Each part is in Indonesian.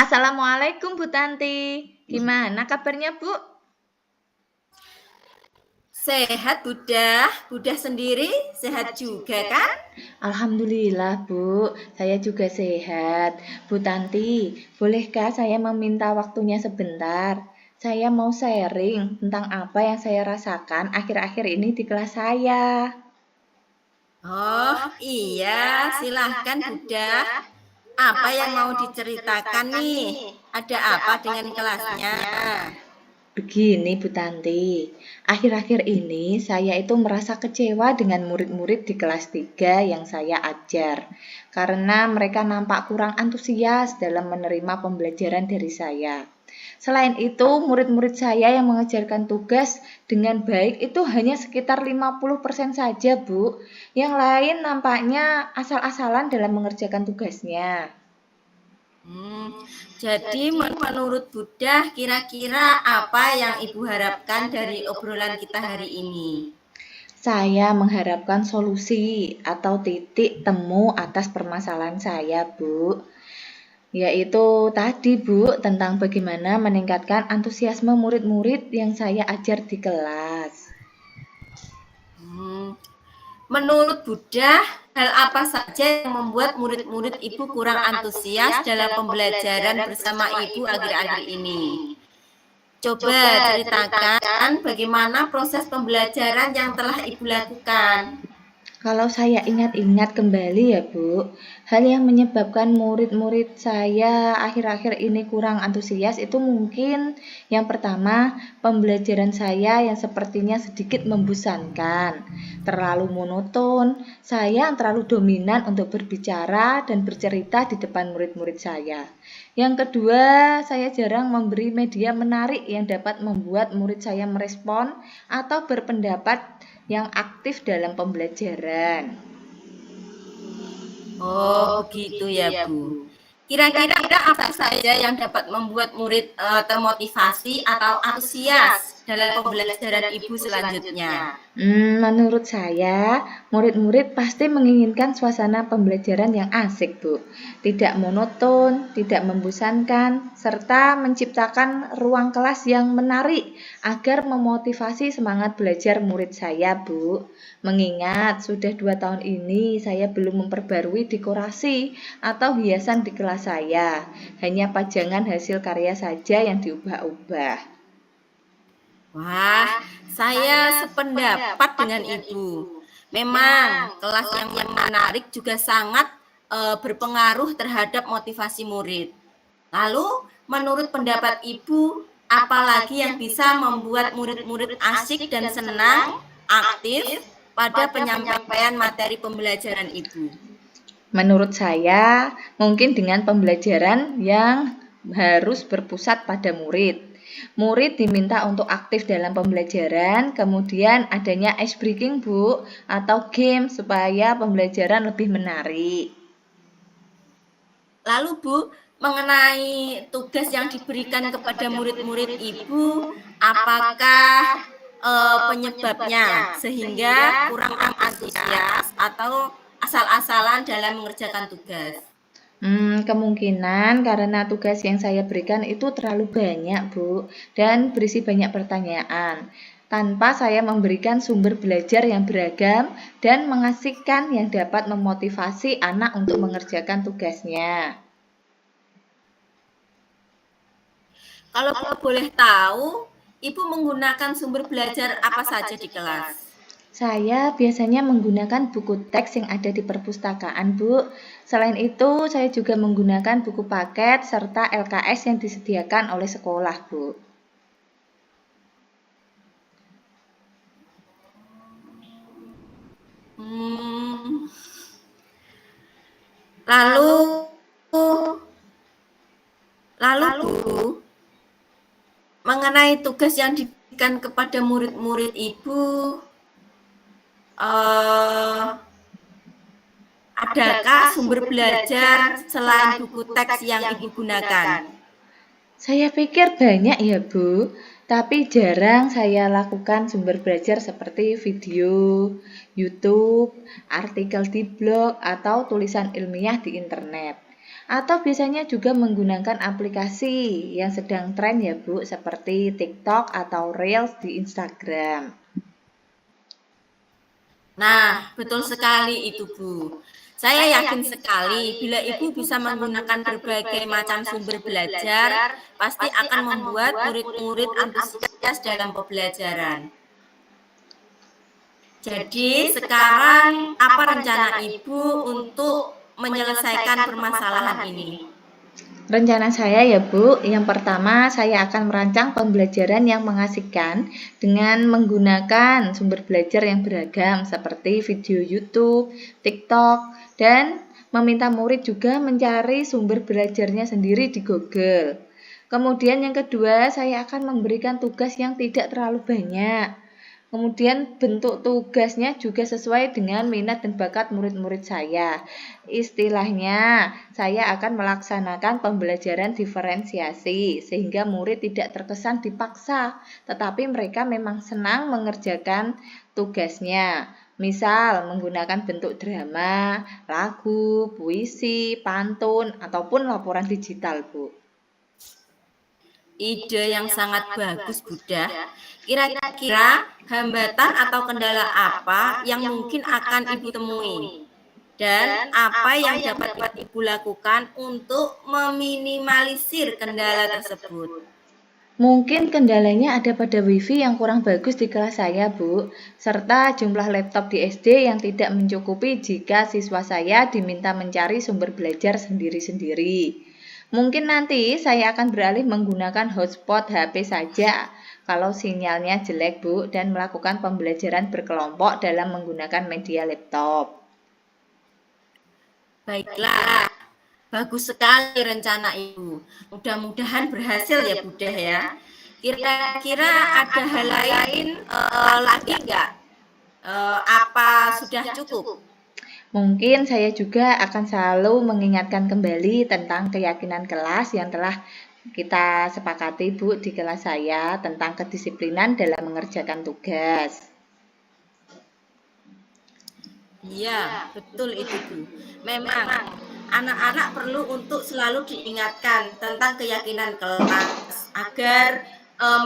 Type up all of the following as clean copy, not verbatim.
Assalamualaikum Bu Tanti. Gimana kabarnya Bu? Sehat Budah, Budah sendiri sehat juga kan? Alhamdulillah Bu, saya juga sehat. Bu Tanti, bolehkah saya meminta waktunya sebentar? Saya mau sharing tentang apa yang saya rasakan akhir-akhir ini di kelas saya. Oh iya, silahkan Budah. Apa yang mau diceritakan nih? Ada apa dengan kelasnya? Begini Bu Tanti, akhir-akhir ini saya itu merasa kecewa dengan murid-murid di kelas 3 yang saya ajar karena mereka nampak kurang antusias dalam menerima pembelajaran dari saya. Selain itu, murid-murid saya yang mengerjakan tugas dengan baik itu hanya sekitar 50% saja, Bu. Yang lain nampaknya asal-asalan dalam mengerjakan tugasnya. Hmm, jadi menurut Budah, kira-kira apa yang Ibu harapkan dari obrolan kita hari ini? Saya mengharapkan solusi atau titik temu atas permasalahan saya, Bu. Yaitu tadi, Bu, tentang bagaimana meningkatkan antusiasme murid-murid yang saya ajar di kelas. Hmm, Menurut Buddha, hal apa saja yang membuat murid-murid Ibu kurang antusias dalam pembelajaran bersama Ibu akhir-akhir ini? Coba ceritakan bagaimana proses pembelajaran yang telah Ibu lakukan. Kalau saya ingat-ingat kembali ya Bu, hal yang menyebabkan murid-murid saya akhir-akhir ini kurang antusias itu mungkin yang pertama pembelajaran saya yang sepertinya sedikit membosankan, terlalu monoton, saya yang terlalu dominan untuk berbicara dan bercerita di depan murid-murid saya. Yang kedua, saya jarang memberi media menarik yang dapat membuat murid saya merespon atau berpendapat yang aktif dalam pembelajaran. Oh, begitu ya, Bu. Kira-kira apa saja yang dapat membuat murid termotivasi atau antusias dalam pembelajaran Ibu selanjutnya? Menurut saya, murid-murid pasti menginginkan suasana pembelajaran yang asik, Bu. Tidak monoton, tidak membosankan, serta menciptakan ruang kelas yang menarik agar memotivasi semangat belajar murid saya, Bu. Mengingat sudah 2 tahun ini saya belum memperbarui dekorasi atau hiasan di kelas saya. Hanya pajangan hasil karya saja yang diubah-ubah. Wah, saya sependapat dengan Ibu. Memang kelas yang menarik juga sangat berpengaruh terhadap motivasi murid. Lalu, menurut pendapat Ibu, apalagi yang bisa membuat murid-murid asik dan senang, aktif pada penyampaian materi pembelajaran Ibu? Menurut saya, mungkin dengan pembelajaran yang harus berpusat pada murid. Murid diminta untuk aktif dalam pembelajaran, kemudian adanya ice breaking, Bu, atau game supaya pembelajaran lebih menarik. Lalu Bu, mengenai tugas yang diberikan kepada murid-murid Ibu, apakah penyebabnya sehingga kurang antusias atau asal-asalan dalam mengerjakan tugas? Kemungkinan karena tugas yang saya berikan itu terlalu banyak, Bu, dan berisi banyak pertanyaan. Tanpa saya memberikan sumber belajar yang beragam dan mengasihkan yang dapat memotivasi anak untuk mengerjakan tugasnya. Kalau boleh tahu, Ibu menggunakan sumber belajar apa saja di kelas? Saya biasanya menggunakan buku teks yang ada di perpustakaan, Bu. Selain itu, saya juga menggunakan buku paket serta LKS yang disediakan oleh sekolah, Bu. Hmm, lalu, lalu Bu, mengenai tugas yang diberikan kepada murid-murid Ibu, eh, adakah sumber belajar selain buku teks yang Ibu gunakan? Saya pikir banyak ya, Bu, tapi jarang saya lakukan sumber belajar seperti video, YouTube, artikel di blog, atau tulisan ilmiah di internet. Atau biasanya juga menggunakan aplikasi yang sedang tren ya Bu, seperti TikTok atau Reels di Instagram. Nah, betul sekali itu, Bu. Saya yakin sekali bila Ibu bisa menggunakan berbagai macam sumber belajar, pasti akan membuat murid-murid antusias dalam pembelajaran. Jadi, sekarang apa rencana Ibu untuk menyelesaikan permasalahan ini? Rencana saya ya Bu, yang pertama saya akan merancang pembelajaran yang mengasihkan dengan menggunakan sumber belajar yang beragam seperti video YouTube, TikTok, dan meminta murid juga mencari sumber belajarnya sendiri di Google. Kemudian yang kedua, saya akan memberikan tugas yang tidak terlalu banyak. Kemudian bentuk tugasnya juga sesuai dengan minat dan bakat murid-murid saya. Istilahnya, saya akan melaksanakan pembelajaran diferensiasi sehingga murid tidak terkesan dipaksa, tetapi mereka memang senang mengerjakan tugasnya. Misal menggunakan bentuk drama, lagu, puisi, pantun, ataupun laporan digital, Bu. Ide yang sangat bagus, Buddha. Kira-kira hambatan atau kendala apa yang mungkin akan Ibu temui? Dan apa yang dapat Ibu lakukan untuk meminimalisir kendala tersebut? Mungkin kendalanya ada pada wifi yang kurang bagus di kelas saya, Bu, serta jumlah laptop di SD yang tidak mencukupi jika siswa saya diminta mencari sumber belajar sendiri-sendiri. Mungkin nanti saya akan beralih menggunakan hotspot HP saja kalau sinyalnya jelek, Bu, dan melakukan pembelajaran berkelompok dalam menggunakan media laptop. Baiklah, bagus sekali rencana Ibu. Mudah-mudahan berhasil ya, Buddha ya. Kira-kira ada hal lain lagi nggak? Apa sudah cukup? Mungkin saya juga akan selalu mengingatkan kembali tentang keyakinan kelas yang telah kita sepakati, Bu, di kelas saya tentang kedisiplinan dalam mengerjakan tugas. Iya, betul itu, Bu. Memang anak-anak perlu untuk selalu diingatkan tentang keyakinan kelas agar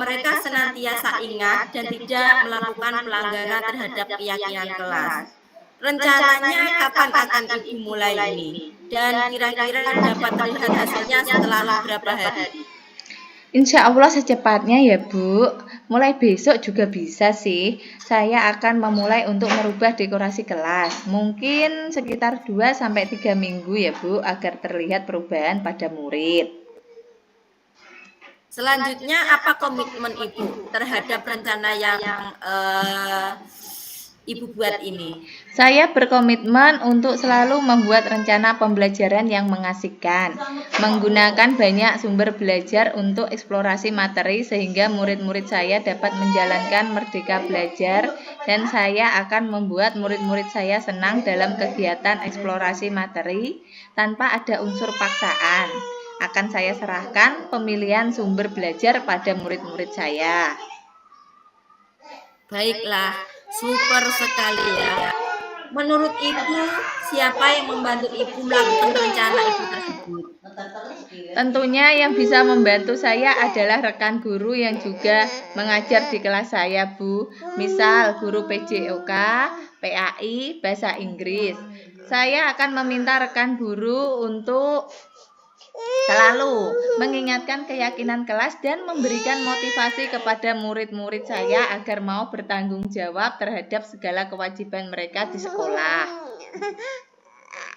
mereka senantiasa ingat dan tidak melakukan pelanggaran terhadap keyakinan kelas. Rencananya kapan akan Ibu mulai ini? Dan kira-kira dapat terlihat hasilnya setelah berapa hari? Insya Allah secepatnya ya, Bu. Mulai besok juga bisa sih. Saya akan memulai untuk merubah dekorasi kelas. Mungkin sekitar 2-3 minggu ya, Bu, agar terlihat perubahan pada murid. Selanjutnya, apa komitmen Ibu terhadap rencana yang Ibu buat ini? Saya berkomitmen untuk selalu membuat rencana pembelajaran yang mengasihkan, menggunakan banyak sumber belajar untuk eksplorasi materi sehingga murid-murid saya dapat menjalankan merdeka belajar, dan saya akan membuat murid-murid saya senang dalam kegiatan eksplorasi materi tanpa ada unsur paksaan. Akan saya serahkan pemilihan sumber belajar pada murid-murid saya. Baiklah, super sekali ya. Menurut Ibu, siapa yang membantu Ibu melakukan rencana Ibu tersebut? Tentunya yang bisa membantu saya adalah rekan guru yang juga mengajar di kelas saya, Bu. Misal guru PJOK, PAI, Bahasa Inggris. Saya akan meminta rekan guru untuk selalu mengingatkan keyakinan kelas dan memberikan motivasi kepada murid-murid saya agar mau bertanggung jawab terhadap segala kewajiban mereka di sekolah.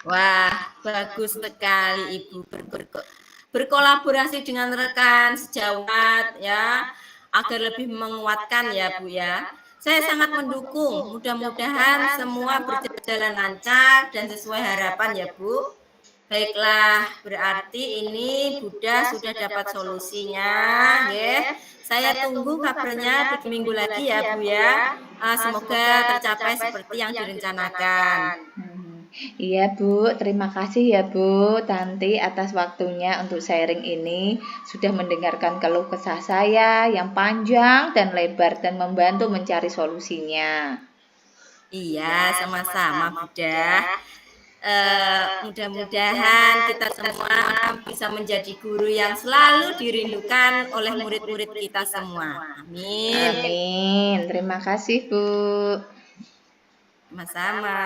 Wah, bagus sekali Ibu berkolaborasi dengan rekan sejawat ya, agar lebih menguatkan ya Bu ya. Saya sangat mendukung, mudah-mudahan semua berjalan lancar dan sesuai harapan ya Bu. Baiklah, berarti ini Buddha sudah dapat solusinya, ya. Saya tunggu kabarnya 3 minggu lagi ya Bu ya. Semoga tercapai seperti yang direncanakan. Iya Bu, terima kasih ya Bu Tanti atas waktunya untuk sharing ini. Sudah mendengarkan keluh kesah saya yang panjang dan lebar dan membantu mencari solusinya. Iya, sama-sama Buddha. Mudah-mudahan kita semua bisa menjadi guru yang selalu dirindukan oleh murid-murid kita semua. Amin. Amin. Terima kasih, Bu. Sama-sama.